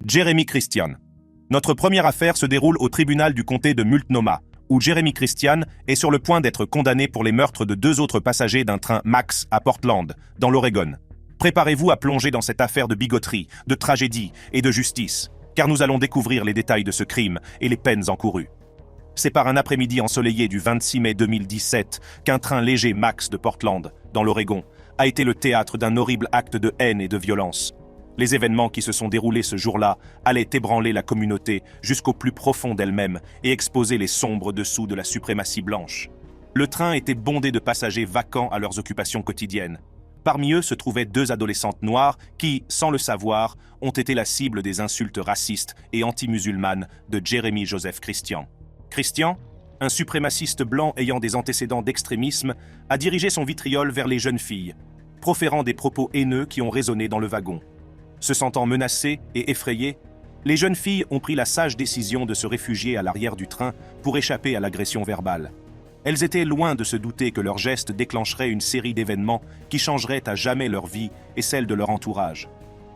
Jeremy Christian. Notre première affaire se déroule au tribunal du comté de Multnomah, où Jeremy Christian est sur le point d'être condamné pour les meurtres de 2 autres passagers d'un train Max à Portland, dans l'Oregon. Préparez-vous à plonger dans cette affaire de bigoterie, de tragédie et de justice, car nous allons découvrir les détails de ce crime et les peines encourues. C'est par un après-midi ensoleillé du 26 mai 2017 qu'un train léger Max de Portland, dans l'Oregon, a été le théâtre d'un horrible acte de haine et de violence. Les événements qui se sont déroulés ce jour-là allaient ébranler la communauté jusqu'au plus profond d'elle-même et exposer les sombres dessous de la suprématie blanche. Le train était bondé de passagers vacants à leurs occupations quotidiennes. Parmi eux se trouvaient 2 adolescentes noires qui, sans le savoir, ont été la cible des insultes racistes et anti-musulmanes de Jeremy Joseph Christian. Christian, un suprémaciste blanc ayant des antécédents d'extrémisme, a dirigé son vitriol vers les jeunes filles, proférant des propos haineux qui ont résonné dans le wagon. Se sentant menacées et effrayées, les jeunes filles ont pris la sage décision de se réfugier à l'arrière du train pour échapper à l'agression verbale. Elles étaient loin de se douter que leurs gestes déclencheraient une série d'événements qui changeraient à jamais leur vie et celle de leur entourage.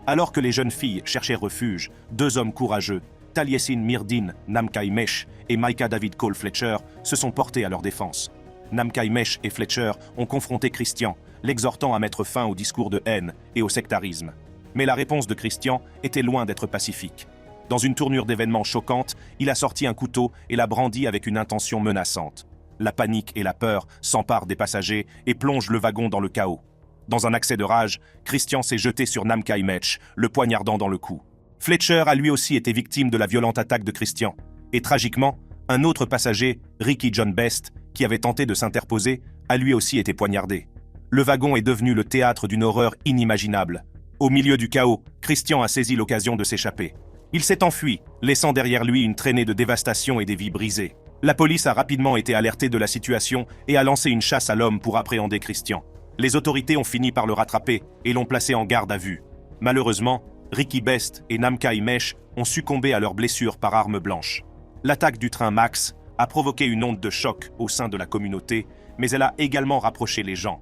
Alors que les jeunes filles cherchaient refuge, 2 hommes courageux, Taliesin Mirdin Namkai Mesh et Micah David Cole Fletcher, se sont portés à leur défense. Namkai Mesh et Fletcher ont confronté Christian, l'exhortant à mettre fin au discours de haine et au sectarisme. Mais la réponse de Christian était loin d'être pacifique. Dans une tournure d'événements choquante, il a sorti un couteau et l'a brandi avec une intention menaçante. La panique et la peur s'emparent des passagers et plongent le wagon dans le chaos. Dans un accès de rage, Christian s'est jeté sur Namkai Mesh, le poignardant dans le cou. Fletcher a lui aussi été victime de la violente attaque de Christian. Et tragiquement, un autre passager, Ricky John Best, qui avait tenté de s'interposer, a lui aussi été poignardé. Le wagon est devenu le théâtre d'une horreur inimaginable. Au milieu du chaos, Christian a saisi l'occasion de s'échapper. Il s'est enfui, laissant derrière lui une traînée de dévastation et des vies brisées. La police a rapidement été alertée de la situation et a lancé une chasse à l'homme pour appréhender Christian. Les autorités ont fini par le rattraper et l'ont placé en garde à vue. Malheureusement, Ricky Best et Namkai Mesh ont succombé à leurs blessures par arme blanche. L'attaque du train Max a provoqué une onde de choc au sein de la communauté, mais elle a également rapproché les gens.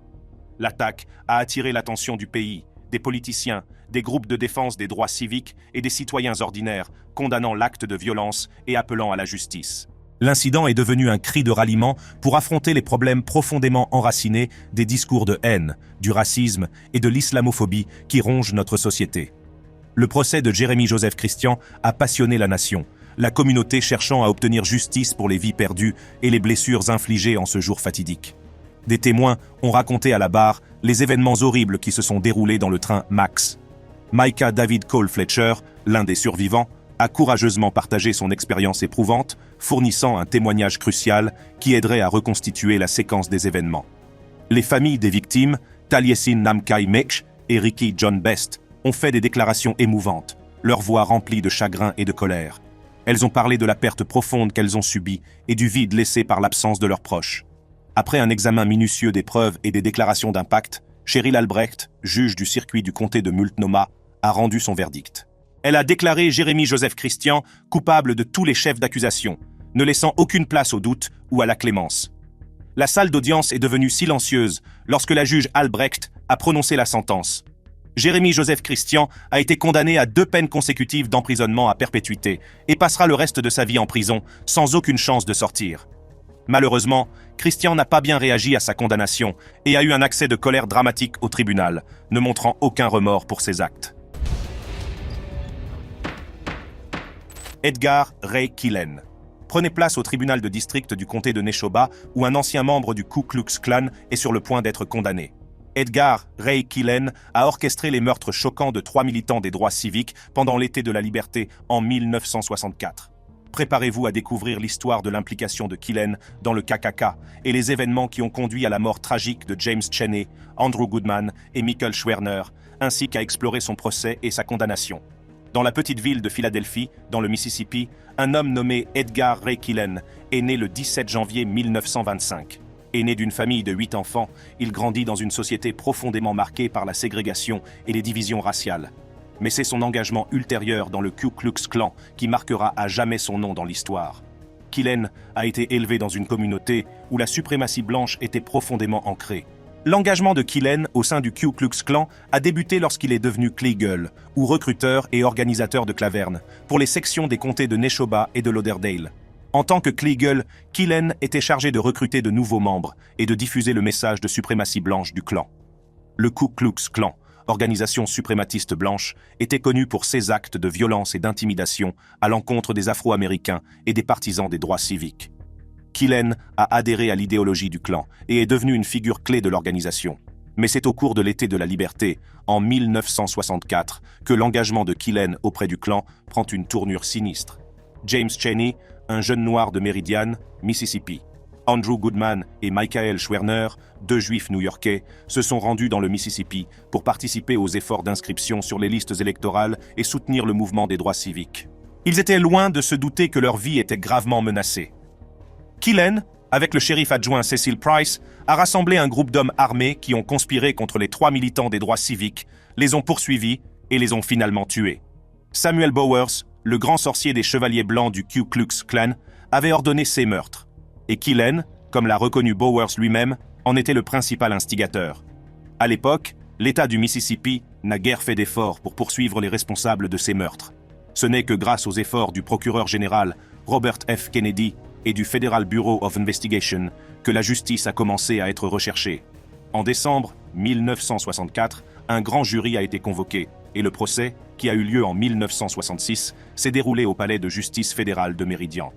L'attaque a attiré l'attention du pays, des politiciens, des groupes de défense des droits civiques et des citoyens ordinaires, condamnant l'acte de violence et appelant à la justice. L'incident est devenu un cri de ralliement pour affronter les problèmes profondément enracinés des discours de haine, du racisme et de l'islamophobie qui rongent notre société. Le procès de Jeremy Joseph Christian a passionné la nation, la communauté cherchant à obtenir justice pour les vies perdues et les blessures infligées en ce jour fatidique. Des témoins ont raconté à la barre les événements horribles qui se sont déroulés dans le train Max. Micah David Cole Fletcher, l'un des survivants, a courageusement partagé son expérience éprouvante, fournissant un témoignage crucial qui aiderait à reconstituer la séquence des événements. Les familles des victimes, Taliesin Namkai Mesh et Ricky John Best, ont fait des déclarations émouvantes, leurs voix remplies de chagrin et de colère. Elles ont parlé de la perte profonde qu'elles ont subie et du vide laissé par l'absence de leurs proches. Après un examen minutieux des preuves et des déclarations d'impact, Cheryl Albrecht, juge du circuit du comté de Multnomah, a rendu son verdict. Elle a déclaré Jeremy Joseph Christian coupable de tous les chefs d'accusation, ne laissant aucune place au doute ou à la clémence. La salle d'audience est devenue silencieuse lorsque la juge Albrecht a prononcé la sentence. Jeremy Joseph Christian a été condamné à 2 peines consécutives d'emprisonnement à perpétuité et passera le reste de sa vie en prison sans aucune chance de sortir. Malheureusement, Christian n'a pas bien réagi à sa condamnation et a eu un accès de colère dramatique au tribunal, ne montrant aucun remords pour ses actes. Edgar Ray Killen. Prenez place au tribunal de district du comté de Neshoba où un ancien membre du Ku Klux Klan est sur le point d'être condamné. Edgar Ray Killen a orchestré les meurtres choquants de 3 militants des droits civiques pendant l'été de la liberté en 1964. Préparez-vous à découvrir l'histoire de l'implication de Killen dans le KKK et les événements qui ont conduit à la mort tragique de James Chaney, Andrew Goodman et Michael Schwerner, ainsi qu'à explorer son procès et sa condamnation. Dans la petite ville de Philadelphie, dans le Mississippi, un homme nommé Edgar Ray Killen est né le 17 janvier 1925. Né d'une famille de 8 enfants, il grandit dans une société profondément marquée par la ségrégation et les divisions raciales. Mais c'est son engagement ultérieur dans le Ku Klux Klan qui marquera à jamais son nom dans l'histoire. Killen a été élevé dans une communauté où la suprématie blanche était profondément ancrée. L'engagement de Killen au sein du Ku Klux Klan a débuté lorsqu'il est devenu Kleagle, ou recruteur et organisateur de Claverne, pour les sections des comtés de Neshoba et de Lauderdale. En tant que Kleagle, Killen était chargé de recruter de nouveaux membres et de diffuser le message de suprématie blanche du clan. Le Ku Klux Klan, organisation suprématiste blanche, était connu pour ses actes de violence et d'intimidation à l'encontre des Afro-Américains et des partisans des droits civiques. Killen a adhéré à l'idéologie du clan et est devenu une figure clé de l'organisation. Mais c'est au cours de l'été de la liberté, en 1964, que l'engagement de Killen auprès du clan prend une tournure sinistre. James Chaney, un jeune noir de Meridian, Mississippi, Andrew Goodman et Michael Schwerner, deux juifs new-yorkais, se sont rendus dans le Mississippi pour participer aux efforts d'inscription sur les listes électorales et soutenir le mouvement des droits civiques. Ils étaient loin de se douter que leur vie était gravement menacée. Killen, avec le shérif adjoint Cecil Price, a rassemblé un groupe d'hommes armés qui ont conspiré contre les 3 militants des droits civiques, les ont poursuivis et les ont finalement tués. Samuel Bowers, le grand sorcier des chevaliers blancs du Ku Klux Klan, avait ordonné ces meurtres. Et Killen, comme l'a reconnu Bowers lui-même, en était le principal instigateur. À l'époque, l'État du Mississippi n'a guère fait d'efforts pour poursuivre les responsables de ces meurtres. Ce n'est que grâce aux efforts du procureur général Robert F. Kennedy et du Federal Bureau of Investigation que la justice a commencé à être recherchée. En décembre 1964, un grand jury a été convoqué et le procès, qui a eu lieu en 1966, s'est déroulé au palais de justice fédéral de Meridian.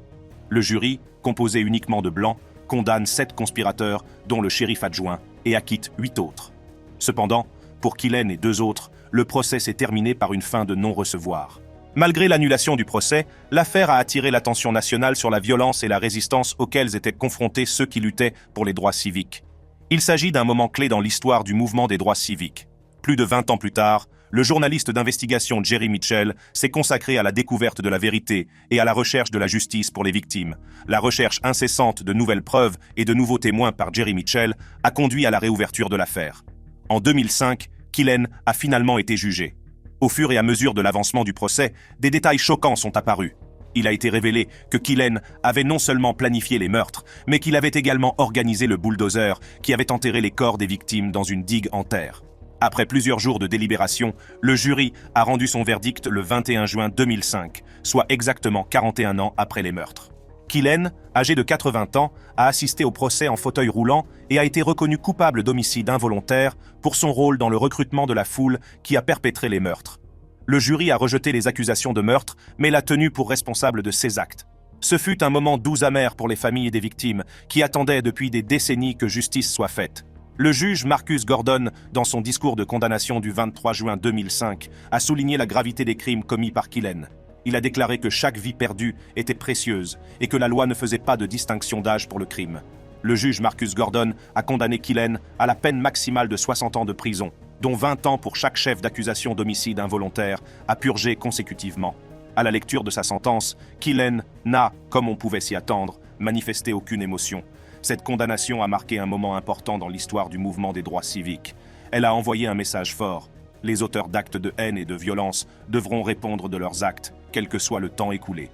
Le jury, composé uniquement de blancs, condamne 7 conspirateurs, dont le shérif adjoint, et acquitte 8 autres. Cependant, pour Killen et 2 autres, le procès s'est terminé par une fin de non-recevoir. Malgré l'annulation du procès, l'affaire a attiré l'attention nationale sur la violence et la résistance auxquelles étaient confrontés ceux qui luttaient pour les droits civiques. Il s'agit d'un moment clé dans l'histoire du mouvement des droits civiques. Plus de 20 ans plus tard, le journaliste d'investigation Jerry Mitchell s'est consacré à la découverte de la vérité et à la recherche de la justice pour les victimes. La recherche incessante de nouvelles preuves et de nouveaux témoins par Jerry Mitchell a conduit à la réouverture de l'affaire. En 2005, Killen a finalement été jugé. Au fur et à mesure de l'avancement du procès, des détails choquants sont apparus. Il a été révélé que Killen avait non seulement planifié les meurtres, mais qu'il avait également organisé le bulldozer qui avait enterré les corps des victimes dans une digue en terre. Après plusieurs jours de délibération, le jury a rendu son verdict le 21 juin 2005, soit exactement 41 ans après les meurtres. Killen, âgé de 80 ans, a assisté au procès en fauteuil roulant et a été reconnu coupable d'homicide involontaire pour son rôle dans le recrutement de la foule qui a perpétré les meurtres. Le jury a rejeté les accusations de meurtre, mais l'a tenu pour responsable de ces actes. Ce fut un moment doux amer pour les familles des victimes, qui attendaient depuis des décennies que justice soit faite. Le juge Marcus Gordon, dans son discours de condamnation du 23 juin 2005, a souligné la gravité des crimes commis par Killen. Il a déclaré que chaque vie perdue était précieuse et que la loi ne faisait pas de distinction d'âge pour le crime. Le juge Marcus Gordon a condamné Killen à la peine maximale de 60 ans de prison, dont 20 ans pour chaque chef d'accusation d'homicide involontaire, à purger consécutivement. À la lecture de sa sentence, Killen n'a, comme on pouvait s'y attendre, manifesté aucune émotion. Cette condamnation a marqué un moment important dans l'histoire du mouvement des droits civiques. Elle a envoyé un message fort. Les auteurs d'actes de haine et de violence devront répondre de leurs actes, quel que soit le temps écoulé.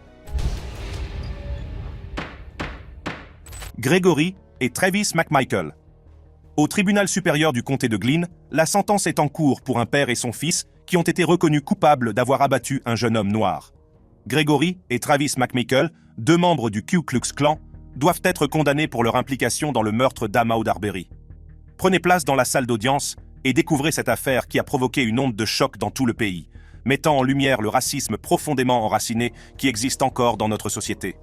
Gregory et Travis McMichael. Au tribunal supérieur du comté de Glynn, la sentence est en cours pour un père et son fils qui ont été reconnus coupables d'avoir abattu un jeune homme noir. Gregory et Travis McMichael, 2 membres du Ku Klux Klan, doivent être condamnés pour leur implication dans le meurtre d'Ahmaud Arbery. Prenez place dans la salle d'audience et découvrez cette affaire qui a provoqué une onde de choc dans tout le pays, mettant en lumière le racisme profondément enraciné qui existe encore dans notre société.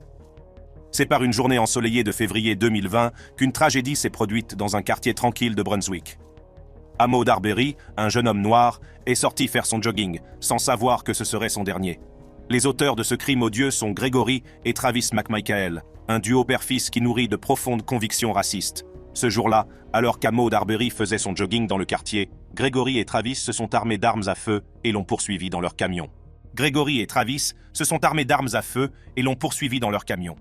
C'est par une journée ensoleillée de février 2020 qu'une tragédie s'est produite dans un quartier tranquille de Brunswick. Ahmaud Arbery, un jeune homme noir, est sorti faire son jogging, sans savoir que ce serait son dernier. Les auteurs de ce crime odieux sont Gregory et Travis McMichael, un duo père-fils qui nourrit de profondes convictions racistes. Ce jour-là, alors qu'Ahmaud Arbery faisait son jogging dans le quartier, Gregory et Travis se sont armés d'armes à feu et l'ont poursuivi dans leur camion. Gregory et Travis se sont armés d'armes à feu et l'ont poursuivi dans leur camion.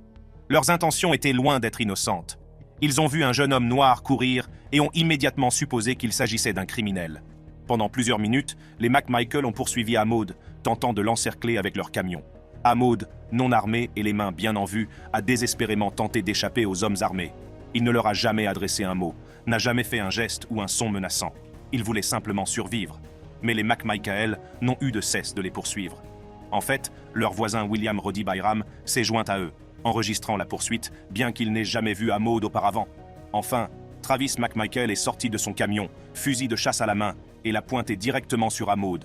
Leurs intentions étaient loin d'être innocentes. Ils ont vu un jeune homme noir courir et ont immédiatement supposé qu'il s'agissait d'un criminel. Pendant plusieurs minutes, les McMichael ont poursuivi Ahmaud, tentant de l'encercler avec leur camion. Ahmaud, non armé et les mains bien en vue, a désespérément tenté d'échapper aux hommes armés. Il ne leur a jamais adressé un mot, n'a jamais fait un geste ou un son menaçant. Il voulait simplement survivre. Mais les McMichael n'ont eu de cesse de les poursuivre. En fait, leur voisin William Roddy Byram s'est joint à eux, enregistrant la poursuite, bien qu'il n'ait jamais vu Maud auparavant. Enfin, Travis McMichael est sorti de son camion, fusil de chasse à la main, et l'a pointé directement sur Maud.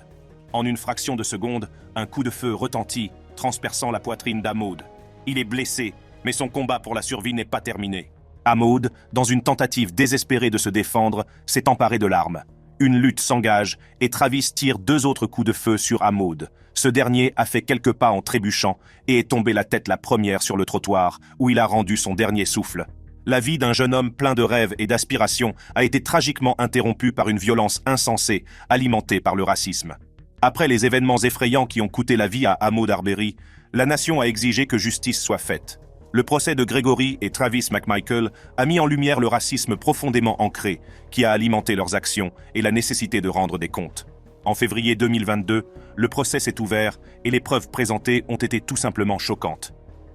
En une fraction de seconde, un coup de feu retentit, transperçant la poitrine d'Maud. Il est blessé, mais son combat pour la survie n'est pas terminé. Maud, dans une tentative désespérée de se défendre, s'est emparé de l'arme. Une lutte s'engage et Travis tire 2 autres coups de feu sur Maud. Ce dernier a fait quelques pas en trébuchant et est tombé la tête la première sur le trottoir, où il a rendu son dernier souffle. La vie d'un jeune homme plein de rêves et d'aspirations a été tragiquement interrompue par une violence insensée, alimentée par le racisme. Après les événements effrayants qui ont coûté la vie à Ahmaud Arbery, la nation a exigé que justice soit faite. Le procès de Gregory et Travis McMichael a mis en lumière le racisme profondément ancré qui a alimenté leurs actions et la nécessité de rendre des comptes. En février 2022, le procès s'est ouvert et les preuves présentées ont été tout simplement choquantes.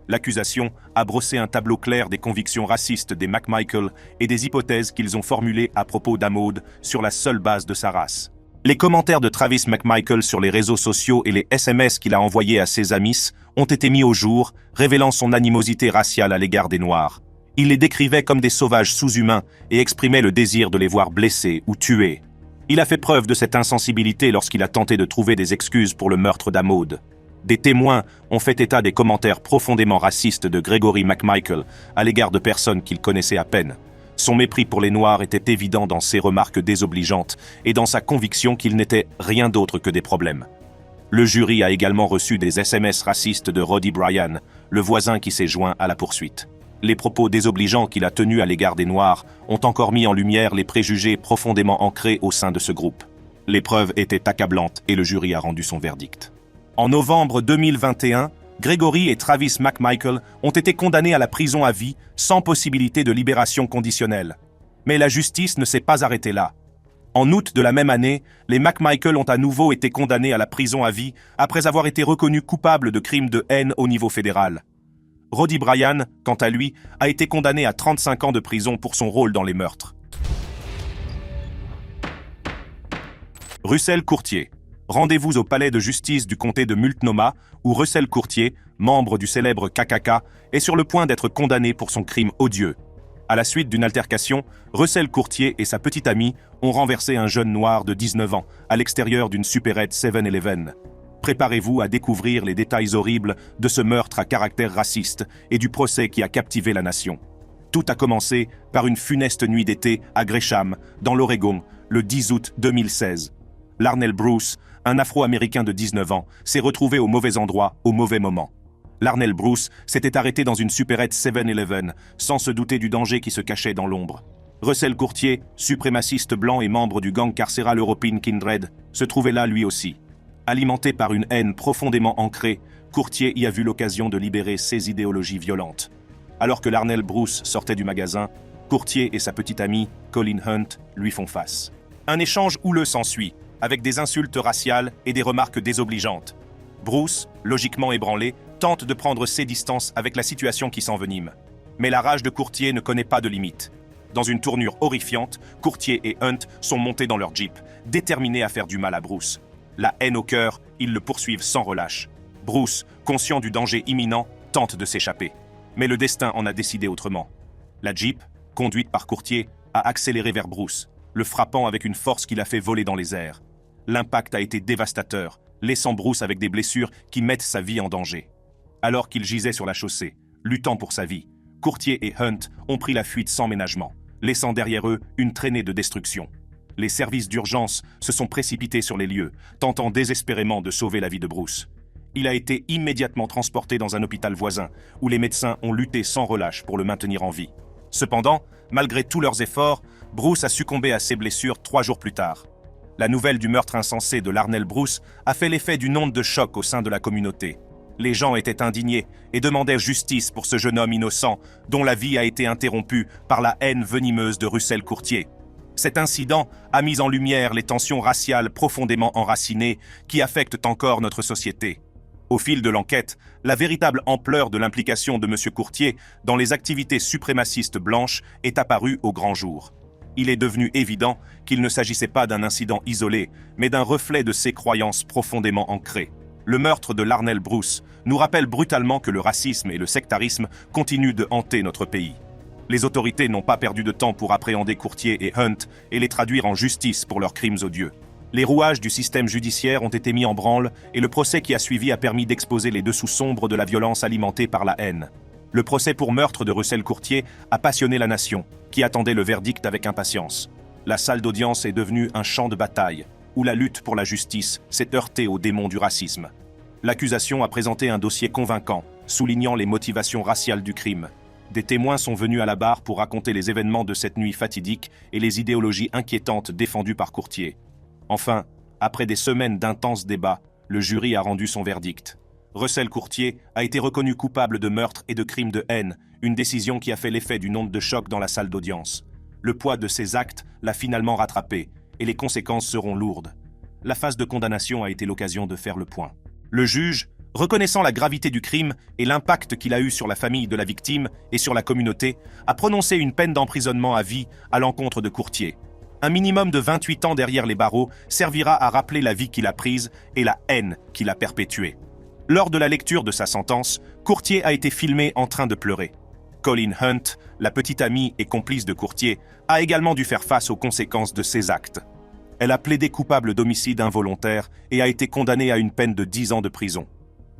L'accusation a brossé un tableau clair des convictions racistes des McMichael et des hypothèses qu'ils ont formulées à propos d'Maud sur la seule base de sa race. Les commentaires de Travis McMichael sur les réseaux sociaux et les SMS qu'il a envoyés à ses amis ont été mis au jour, révélant son animosité raciale à l'égard des Noirs. Il les décrivait comme des sauvages sous-humains et exprimait le désir de les voir blessés ou tués. Il a fait preuve de cette insensibilité lorsqu'il a tenté de trouver des excuses pour le meurtre d'Maud. Des témoins ont fait état des commentaires profondément racistes de Gregory McMichael à l'égard de personnes qu'il connaissait à peine. Son mépris pour les Noirs était évident dans ses remarques désobligeantes et dans sa conviction qu'ils n'étaient rien d'autre que des problèmes. Le jury a également reçu des SMS racistes de Roddy Bryan, le voisin qui s'est joint à la poursuite. Les propos désobligeants qu'il a tenus à l'égard des Noirs ont encore mis en lumière les préjugés profondément ancrés au sein de ce groupe. Les preuves étaient accablantes et le jury a rendu son verdict. En novembre 2021, Gregory et Travis McMichael ont été condamnés à la prison à vie sans possibilité de libération conditionnelle. Mais la justice ne s'est pas arrêtée là. En août de la même année, les McMichael ont à nouveau été condamnés à la prison à vie après avoir été reconnus coupables de crimes de haine au niveau fédéral. Roddy Bryan, quant à lui, a été condamné à 35 ans de prison pour son rôle dans les meurtres. Russell Courtier. Rendez-vous au palais de justice du comté de Multnomah, où Russell Courtier, membre du célèbre KKK, est sur le point d'être condamné pour son crime odieux. À la suite d'une altercation, Russell Courtier et sa petite amie ont renversé un jeune noir de 19 ans à l'extérieur d'une supérette 7-Eleven. Préparez-vous à découvrir les détails horribles de ce meurtre à caractère raciste et du procès qui a captivé la nation. Tout a commencé par une funeste nuit d'été à Gresham, dans l'Oregon, le 10 août 2016. Larnell Bruce, un Afro-Américain de 19 ans, s'est retrouvé au mauvais endroit, au mauvais moment. Larnell Bruce s'était arrêté dans une supérette 7-Eleven, sans se douter du danger qui se cachait dans l'ombre. Russell Courtier, suprémaciste blanc et membre du gang carcéral European Kindred, se trouvait là lui aussi. Alimenté par une haine profondément ancrée, Courtier y a vu l'occasion de libérer ses idéologies violentes. Alors que Larnell Bruce sortait du magasin, Courtier et sa petite amie, Colleen Hunt, lui font face. Un échange houleux s'ensuit, avec des insultes raciales et des remarques désobligeantes. Bruce, logiquement ébranlé, tente de prendre ses distances avec la situation qui s'envenime. Mais la rage de Courtier ne connaît pas de limite. Dans une tournure horrifiante, Courtier et Hunt sont montés dans leur Jeep, déterminés à faire du mal à Bruce. La haine au cœur, ils le poursuivent sans relâche. Bruce, conscient du danger imminent, tente de s'échapper. Mais le destin en a décidé autrement. La Jeep, conduite par Courtier, a accéléré vers Bruce, le frappant avec une force qui l'a fait voler dans les airs. L'impact a été dévastateur, laissant Bruce avec des blessures qui mettent sa vie en danger. Alors qu'il gisait sur la chaussée, luttant pour sa vie, Courtier et Hunt ont pris la fuite sans ménagement, laissant derrière eux une traînée de destruction. Les services d'urgence se sont précipités sur les lieux, tentant désespérément de sauver la vie de Bruce. Il a été immédiatement transporté dans un hôpital voisin, où les médecins ont lutté sans relâche pour le maintenir en vie. Cependant, malgré tous leurs efforts, Bruce a succombé à ses blessures 3 jours plus tard. La nouvelle du meurtre insensé de Larnell Bruce a fait l'effet d'une onde de choc au sein de la communauté. Les gens étaient indignés et demandaient justice pour ce jeune homme innocent dont la vie a été interrompue par la haine venimeuse de Russell Courtier. Cet incident a mis en lumière les tensions raciales profondément enracinées qui affectent encore notre société. Au fil de l'enquête, la véritable ampleur de l'implication de M. Courtier dans les activités suprémacistes blanches est apparue au grand jour. Il est devenu évident qu'il ne s'agissait pas d'un incident isolé, mais d'un reflet de ses croyances profondément ancrées. Le meurtre de Larnell Bruce nous rappelle brutalement que le racisme et le sectarisme continuent de hanter notre pays. Les autorités n'ont pas perdu de temps pour appréhender Courtier et Hunt et les traduire en justice pour leurs crimes odieux. Les rouages du système judiciaire ont été mis en branle et le procès qui a suivi a permis d'exposer les dessous sombres de la violence alimentée par la haine. Le procès pour meurtre de Russell Courtier a passionné la nation, qui attendait le verdict avec impatience. La salle d'audience est devenue un champ de bataille, où la lutte pour la justice s'est heurtée aux démons du racisme. L'accusation a présenté un dossier convaincant, soulignant les motivations raciales du crime. Des témoins sont venus à la barre pour raconter les événements de cette nuit fatidique et les idéologies inquiétantes défendues par Courtier. Enfin, après des semaines d'intenses débats, le jury a rendu son verdict. Russell Courtier a été reconnu coupable de meurtre et de crimes de haine, une décision qui a fait l'effet d'une onde de choc dans la salle d'audience. Le poids de ses actes l'a finalement rattrapé, et les conséquences seront lourdes. La phase de condamnation a été l'occasion de faire le point. Le juge, reconnaissant la gravité du crime et l'impact qu'il a eu sur la famille de la victime et sur la communauté, a prononcé une peine d'emprisonnement à vie à l'encontre de Courtier. Un minimum de 28 ans derrière les barreaux servira à rappeler la vie qu'il a prise et la haine qu'il a perpétuée. Lors de la lecture de sa sentence, Courtier a été filmé en train de pleurer. Colleen Hunt, la petite amie et complice de Courtier, a également dû faire face aux conséquences de ses actes. Elle a plaidé coupable d'homicide involontaire et a été condamnée à une peine de 10 ans de prison.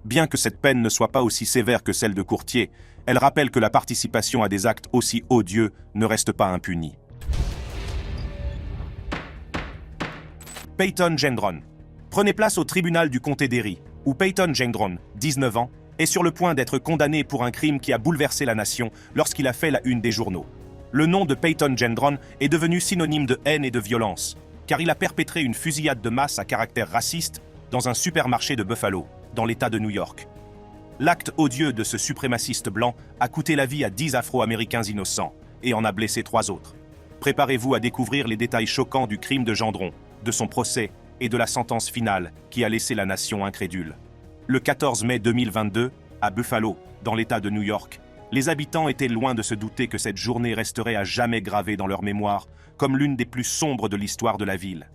Bien que cette peine ne soit pas aussi sévère que celle de Courtier, elle rappelle que la participation à des actes aussi odieux ne reste pas impunie. Peyton Gendron. Prenez place au tribunal du comté d'Erie, où Peyton Gendron, 19 ans, est sur le point d'être condamné pour un crime qui a bouleversé la nation lorsqu'il a fait la une des journaux. Le nom de Peyton Gendron est devenu synonyme de haine et de violence, car il a perpétré une fusillade de masse à caractère raciste dans un supermarché de Buffalo, dans l'État de New York. L'acte odieux de ce suprémaciste blanc a coûté la vie à 10 Afro-Américains innocents et en a blessé 3 autres. Préparez-vous à découvrir les détails choquants du crime de Gendron, de son procès et de la sentence finale qui a laissé la nation incrédule. Le 14 mai 2022, à Buffalo, dans l'État de New York, les habitants étaient loin de se douter que cette journée resterait à jamais gravée dans leur mémoire comme l'une des plus sombres de l'histoire de la ville.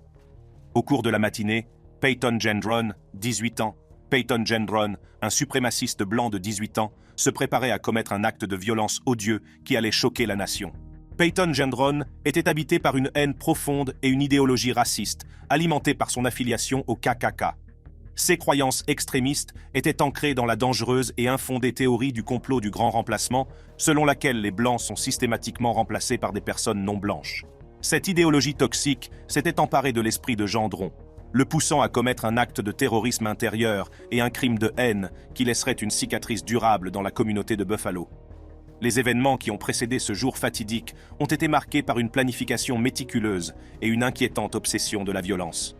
Au cours de la matinée, Peyton Gendron, 18 ans, Peyton Gendron, un suprémaciste blanc de 18 ans, se préparait à commettre un acte de violence odieux qui allait choquer la nation. Peyton Gendron était habité par une haine profonde et une idéologie raciste, alimentée par son affiliation au KKK. Ses croyances extrémistes étaient ancrées dans la dangereuse et infondée théorie du complot du grand remplacement, selon laquelle les Blancs sont systématiquement remplacés par des personnes non blanches. Cette idéologie toxique s'était emparée de l'esprit de Gendron, le poussant à commettre un acte de terrorisme intérieur et un crime de haine qui laisserait une cicatrice durable dans la communauté de Buffalo. Les événements qui ont précédé ce jour fatidique ont été marqués par une planification méticuleuse et une inquiétante obsession de la violence.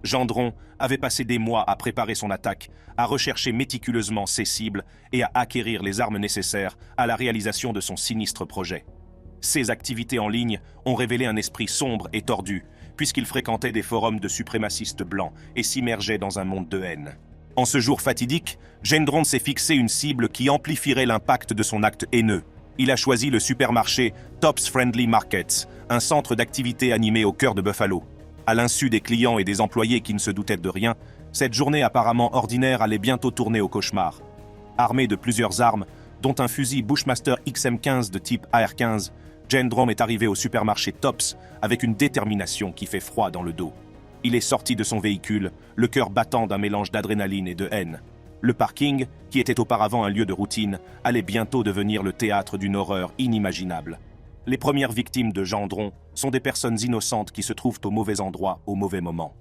Gendron avait passé des mois à préparer son attaque, à rechercher méticuleusement ses cibles et à acquérir les armes nécessaires à la réalisation de son sinistre projet. Ses activités en ligne ont révélé un esprit sombre et tordu, puisqu'il fréquentait des forums de suprémacistes blancs et s'immergeait dans un monde de haine. En ce jour fatidique, Gendron s'est fixé une cible qui amplifierait l'impact de son acte haineux. Il a choisi le supermarché Tops Friendly Markets, un centre d'activité animé au cœur de Buffalo. À l'insu des clients et des employés qui ne se doutaient de rien, cette journée apparemment ordinaire allait bientôt tourner au cauchemar. Armé de plusieurs armes, dont un fusil Bushmaster XM15 de type AR-15, Gendron est arrivé au supermarché Tops avec une détermination qui fait froid dans le dos. Il est sorti de son véhicule, le cœur battant d'un mélange d'adrénaline et de haine. Le parking, qui était auparavant un lieu de routine, allait bientôt devenir le théâtre d'une horreur inimaginable. Les premières victimes de Gendron sont des personnes innocentes qui se trouvent au mauvais endroit au mauvais moment.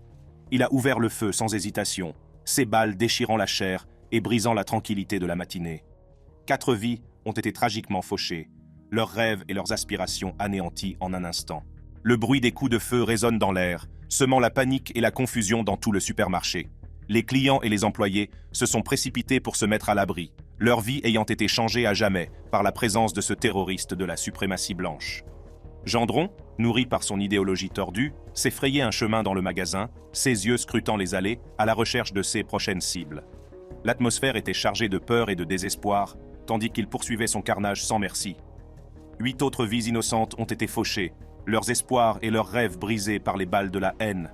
Il a ouvert le feu sans hésitation, ses balles déchirant la chair et brisant la tranquillité de la matinée. 4 vies ont été tragiquement fauchées, leurs rêves et leurs aspirations anéantis en un instant. Le bruit des coups de feu résonne dans l'air, semant la panique et la confusion dans tout le supermarché. Les clients et les employés se sont précipités pour se mettre à l'abri, leur vie ayant été changée à jamais par la présence de ce terroriste de la suprématie blanche. Gendron, nourri par son idéologie tordue, s'est frayé un chemin dans le magasin, ses yeux scrutant les allées à la recherche de ses prochaines cibles. L'atmosphère était chargée de peur et de désespoir, tandis qu'il poursuivait son carnage sans merci. 8 autres vies innocentes ont été fauchées, leurs espoirs et leurs rêves brisés par les balles de la haine.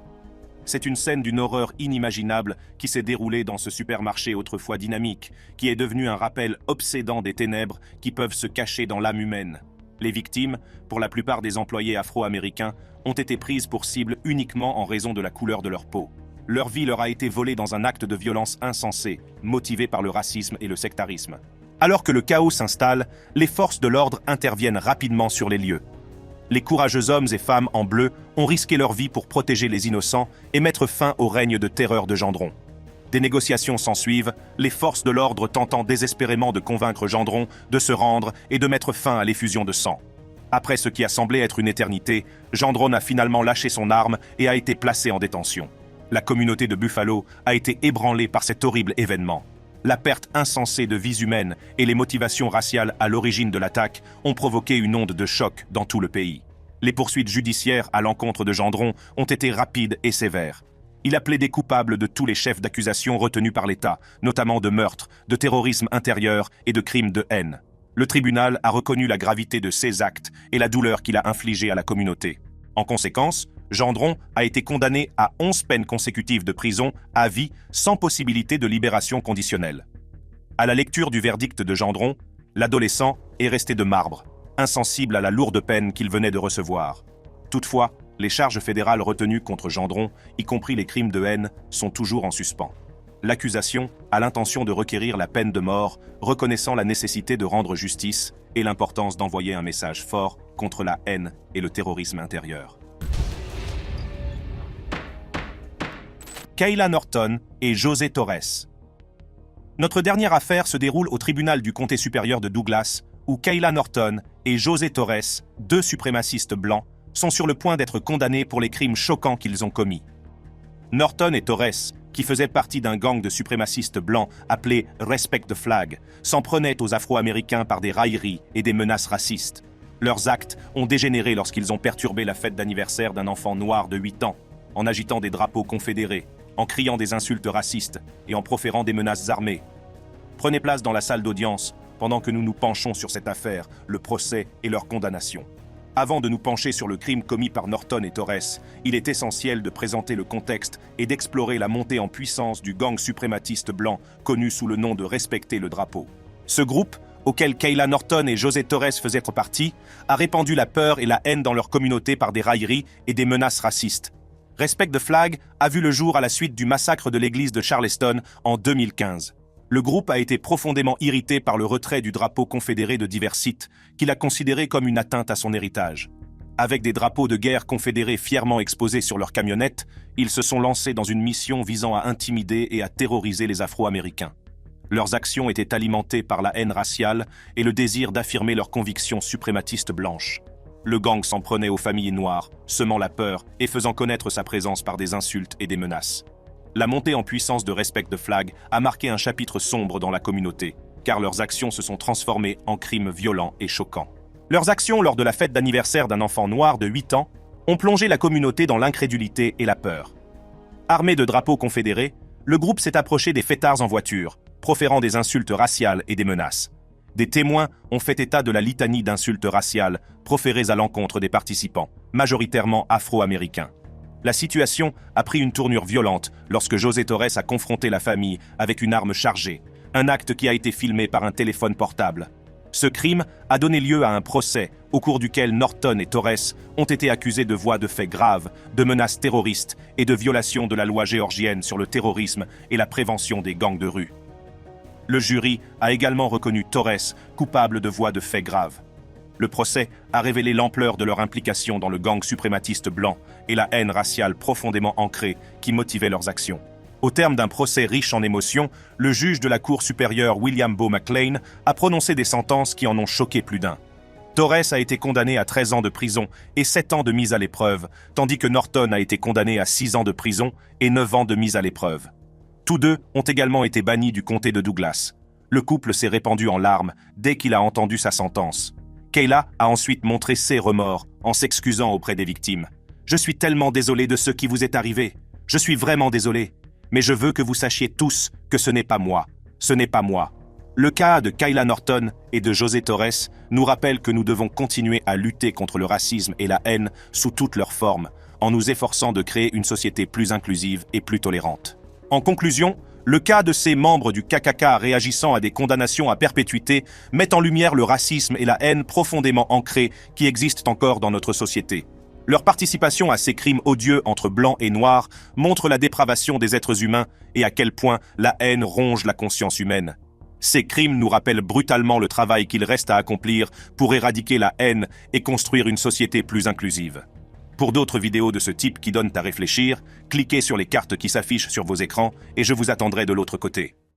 C'est une scène d'une horreur inimaginable qui s'est déroulée dans ce supermarché autrefois dynamique, qui est devenu un rappel obsédant des ténèbres qui peuvent se cacher dans l'âme humaine. Les victimes, pour la plupart des employés afro-américains, ont été prises pour cible uniquement en raison de la couleur de leur peau. Leur vie leur a été volée dans un acte de violence insensé, motivé par le racisme et le sectarisme. Alors que le chaos s'installe, les forces de l'ordre interviennent rapidement sur les lieux. Les courageux hommes et femmes en bleu ont risqué leur vie pour protéger les innocents et mettre fin au règne de terreur de Gendron. Des négociations s'ensuivent, les forces de l'ordre tentant désespérément de convaincre Gendron de se rendre et de mettre fin à l'effusion de sang. Après ce qui a semblé être une éternité, Gendron a finalement lâché son arme et a été placé en détention. La communauté de Buffalo a été ébranlée par cet horrible événement. La perte insensée de vies humaines et les motivations raciales à l'origine de l'attaque ont provoqué une onde de choc dans tout le pays. Les poursuites judiciaires à l'encontre de Gendron ont été rapides et sévères. Il a plaidé coupable de tous les chefs d'accusation retenus par l'État, notamment de meurtre, de terrorisme intérieur et de crimes de haine. Le tribunal a reconnu la gravité de ses actes et la douleur qu'il a infligée à la communauté. En conséquence, Gendron a été condamné à 11 peines consécutives de prison à vie sans possibilité de libération conditionnelle. À la lecture du verdict de Gendron, l'adolescent est resté de marbre, insensible à la lourde peine qu'il venait de recevoir. Toutefois, les charges fédérales retenues contre Gendron, y compris les crimes de haine, sont toujours en suspens. L'accusation a l'intention de requérir la peine de mort, reconnaissant la nécessité de rendre justice et l'importance d'envoyer un message fort contre la haine et le terrorisme intérieur. Kayla Norton et José Torres. Notre dernière affaire se déroule au tribunal du comté supérieur de Douglas, où Kayla Norton et José Torres, 2 suprémacistes blancs, sont sur le point d'être condamnés pour les crimes choquants qu'ils ont commis. Norton et Torres, qui faisaient partie d'un gang de suprémacistes blancs appelé Respect the Flag, s'en prenaient aux Afro-Américains par des railleries et des menaces racistes. Leurs actes ont dégénéré lorsqu'ils ont perturbé la fête d'anniversaire d'un enfant noir de 8 ans, en agitant des drapeaux confédérés, en criant des insultes racistes et en proférant des menaces armées. Prenez place dans la salle d'audience pendant que nous nous penchons sur cette affaire, le procès et leur condamnation. Avant de nous pencher sur le crime commis par Norton et Torres, il est essentiel de présenter le contexte et d'explorer la montée en puissance du gang suprématiste blanc connu sous le nom de Respecter le drapeau. Ce groupe, auquel Kayla Norton et José Torres faisaient partie, a répandu la peur et la haine dans leur communauté par des railleries et des menaces racistes. Respect the Flag a vu le jour à la suite du massacre de l'église de Charleston en 2015. Le groupe a été profondément irrité par le retrait du drapeau confédéré de divers sites, qu'il a considéré comme une atteinte à son héritage. Avec des drapeaux de guerre confédérés fièrement exposés sur leurs camionnettes, ils se sont lancés dans une mission visant à intimider et à terroriser les Afro-Américains. Leurs actions étaient alimentées par la haine raciale et le désir d'affirmer leurs convictions suprématistes blanches. Le gang s'en prenait aux familles noires, semant la peur et faisant connaître sa présence par des insultes et des menaces. La montée en puissance de Respect the Flag a marqué un chapitre sombre dans la communauté, car leurs actions se sont transformées en crimes violents et choquants. Leurs actions lors de la fête d'anniversaire d'un enfant noir de 8 ans ont plongé la communauté dans l'incrédulité et la peur. Armé de drapeaux confédérés, le groupe s'est approché des fêtards en voiture, proférant des insultes raciales et des menaces. Des témoins ont fait état de la litanie d'insultes raciales proférées à l'encontre des participants, majoritairement afro-américains. La situation a pris une tournure violente lorsque José Torres a confronté la famille avec une arme chargée, un acte qui a été filmé par un téléphone portable. Ce crime a donné lieu à un procès au cours duquel Norton et Torres ont été accusés de voies de faits graves, de menaces terroristes et de violation de la loi géorgienne sur le terrorisme et la prévention des gangs de rue. Le jury a également reconnu Torres coupable de voies de faits graves. Le procès a révélé l'ampleur de leur implication dans le gang suprématiste blanc et la haine raciale profondément ancrée qui motivait leurs actions. Au terme d'un procès riche en émotions, le juge de la Cour supérieure William Beau McLean a prononcé des sentences qui en ont choqué plus d'un. Torres a été condamné à 13 ans de prison et 7 ans de mise à l'épreuve, tandis que Norton a été condamné à 6 ans de prison et 9 ans de mise à l'épreuve. Tous deux ont également été bannis du comté de Douglas. Le couple s'est répandu en larmes dès qu'il a entendu sa sentence. Kayla a ensuite montré ses remords en s'excusant auprès des victimes. « Je suis tellement désolé de ce qui vous est arrivé. Je suis vraiment désolé. Mais je veux que vous sachiez tous que ce n'est pas moi. Ce n'est pas moi. Le cas de Kayla Norton et de José Torres nous rappelle que nous devons continuer à lutter contre le racisme et la haine sous toutes leurs formes, en nous efforçant de créer une société plus inclusive et plus tolérante. En conclusion, le cas de ces membres du KKK réagissant à des condamnations à perpétuité met en lumière le racisme et la haine profondément ancrés qui existent encore dans notre société. Leur participation à ces crimes odieux entre blancs et noirs montre la dépravation des êtres humains et à quel point la haine ronge la conscience humaine. Ces crimes nous rappellent brutalement le travail qu'il reste à accomplir pour éradiquer la haine et construire une société plus inclusive. Pour d'autres vidéos de ce type qui donnent à réfléchir, cliquez sur les cartes qui s'affichent sur vos écrans et je vous attendrai de l'autre côté.